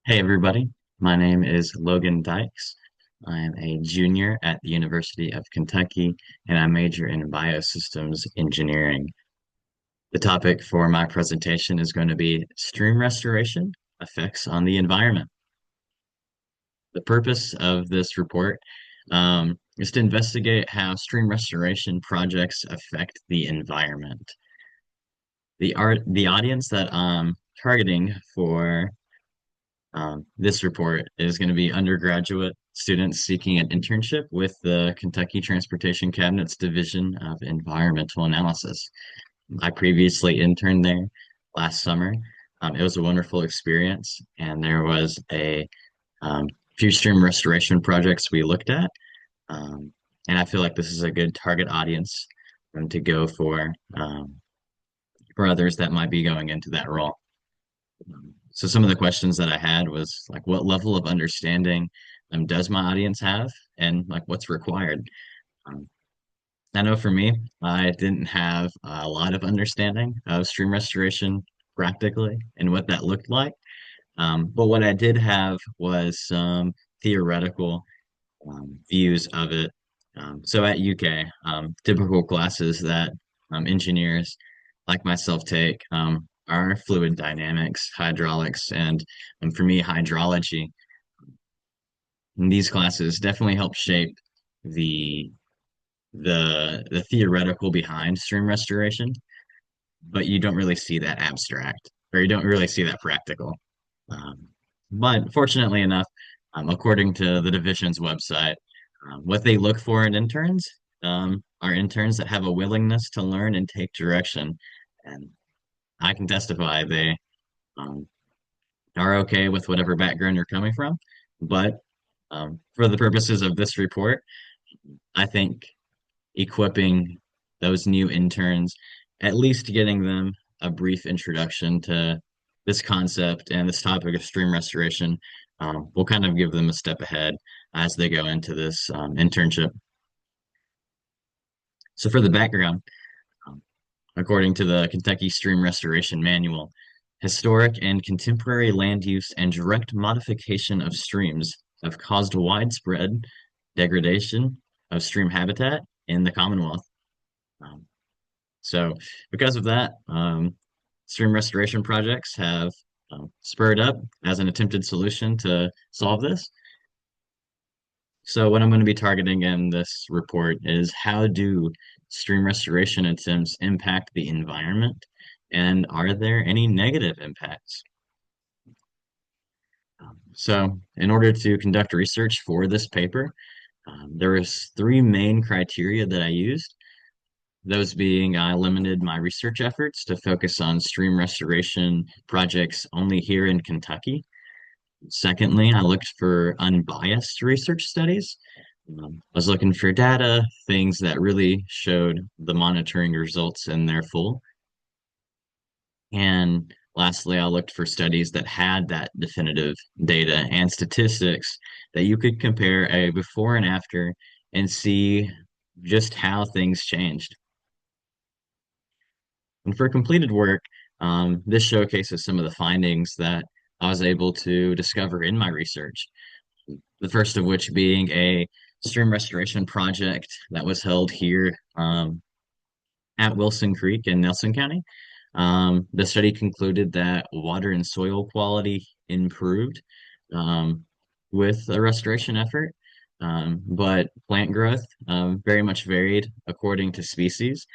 Hey everybody, my name is Logan Dykes. I am a junior at the University of Kentucky and I major in biosystems engineering. The topic for my presentation is going to be stream restoration effects on the environment. The purpose of this report is to investigate how stream restoration projects affect the environment. The audience that I'm targeting for this report is going to be undergraduate students seeking an internship with the Kentucky Transportation Cabinet's Division of Environmental Analysis. I previously interned there last summer. It was a wonderful experience, and there was a few stream restoration projects we looked at. Um, and I feel like this is a good target audience to go for others that might be going into that role. So some of the questions that I had was like, what level of understanding does my audience have, and like what's required? Um, I know for me, I didn't have a lot of understanding of stream restoration practically and what that looked like. But what I did have was some theoretical views of it. So at UK, typical classes that engineers like myself take are fluid dynamics, hydraulics, and for me, hydrology. And these classes definitely help shape the the theoretical behind stream restoration, but you don't really see that abstract, or you don't really see that practical. Um, but fortunately enough, according to the division's website, what they look for in interns are interns that have a willingness to learn and take direction. And I can testify they um, are okay with whatever background you're coming from. But for the purposes of this report, I think equipping those new interns, at least getting them a brief introduction to this concept and this topic of stream restoration, will kind of give them a step ahead as they go into this internship. So for the background, um, according to the Kentucky Stream Restoration Manual, historic and contemporary land use and direct modification of streams have caused widespread degradation of stream habitat in the Commonwealth. Um, So, because of that, stream restoration projects have spurred up as an attempted solution to solve this. So, what I'm going to be targeting in this report is how do stream restoration attempts impact the environment, and are there any negative impacts? So, in order to conduct research for this paper, there was three main criteria that I used. Those being, I limited my research efforts to focus on stream restoration projects only here in Kentucky. Secondly, I looked for unbiased research studies. I was looking for data, things that really showed the monitoring results in their full. And lastly, I looked for studies that had that definitive data and statistics that you could compare a before and after and see just how things changed. And for completed work, this showcases some of the findings that I was able to discover in my research. The first of which being a stream restoration project that was held here at Wilson Creek in Nelson County. The study concluded that water and soil quality improved um, with a restoration effort, but plant growth very much varied according to species.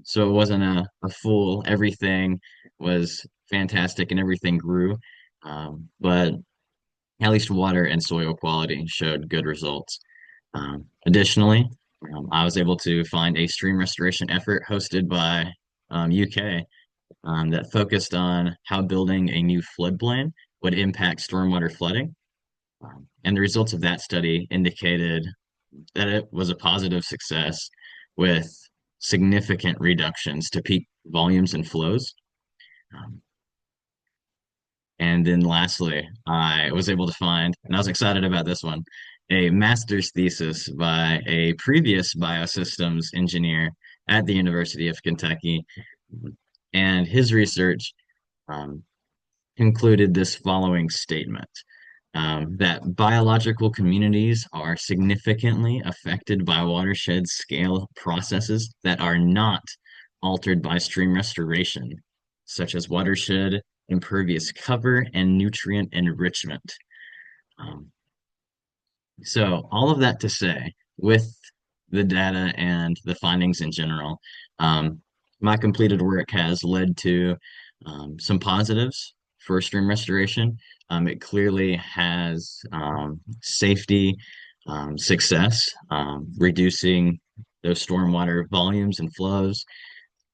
So it wasn't a full everything was fantastic and everything grew. But at least water and soil quality showed good results. Additionally, I was able to find a stream restoration effort hosted by UK that focused on how building a new floodplain would impact stormwater flooding. And the results of that study indicated that it was a positive success with significant reductions to peak volumes and flows. Um, and then lastly, I was able to find, and I was excited about this one, a master's thesis by a previous biosystems engineer at the University of Kentucky. And his research concluded this following statement. That biological communities are significantly affected by watershed scale processes that are not altered by stream restoration, such as watershed impervious cover and nutrient enrichment. Um, so, all of that to say, with the data and the findings in general, my completed work has led to some positives for stream restoration. It clearly has safety, success, reducing those stormwater volumes and flows.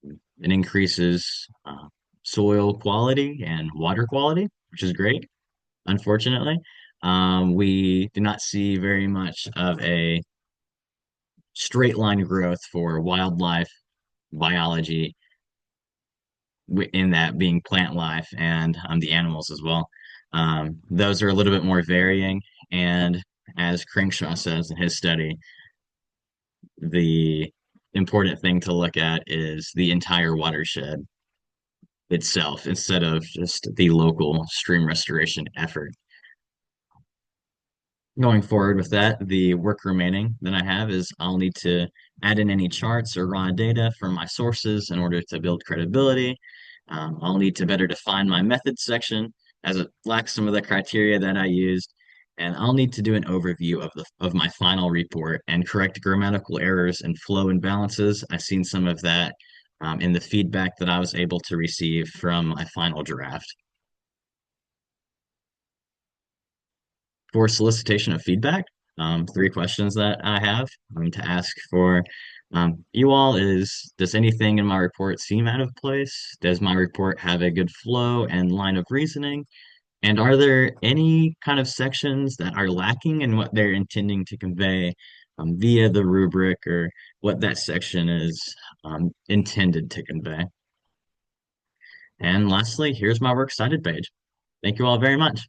It increases soil quality and water quality, which is great. Unfortunately, we do not see very much of a straight line growth for wildlife biology, in that being plant life and the animals as well. Those are a little bit more varying, and as Crankshaw says in his study, the important thing to look at is the entire watershed itself instead of just the local stream restoration effort. Going forward with that, the work remaining that I have is I'll need to add in any charts or raw data from my sources in order to build credibility. I'll need to better define my methods section as it lacks some of the criteria that I used. And I'll need to do an overview of my final report and correct grammatical errors and flow imbalances. I've seen some of that in the feedback that I was able to receive from my final draft. For solicitation of feedback, three questions that I have to ask for you all is, does anything in my report seem out of place? Does my report have a good flow and line of reasoning? And are there any kind of sections that are lacking in what they're intending to convey via the rubric, or what that section is intended to convey? And lastly, here's my works cited page. Thank you all very much.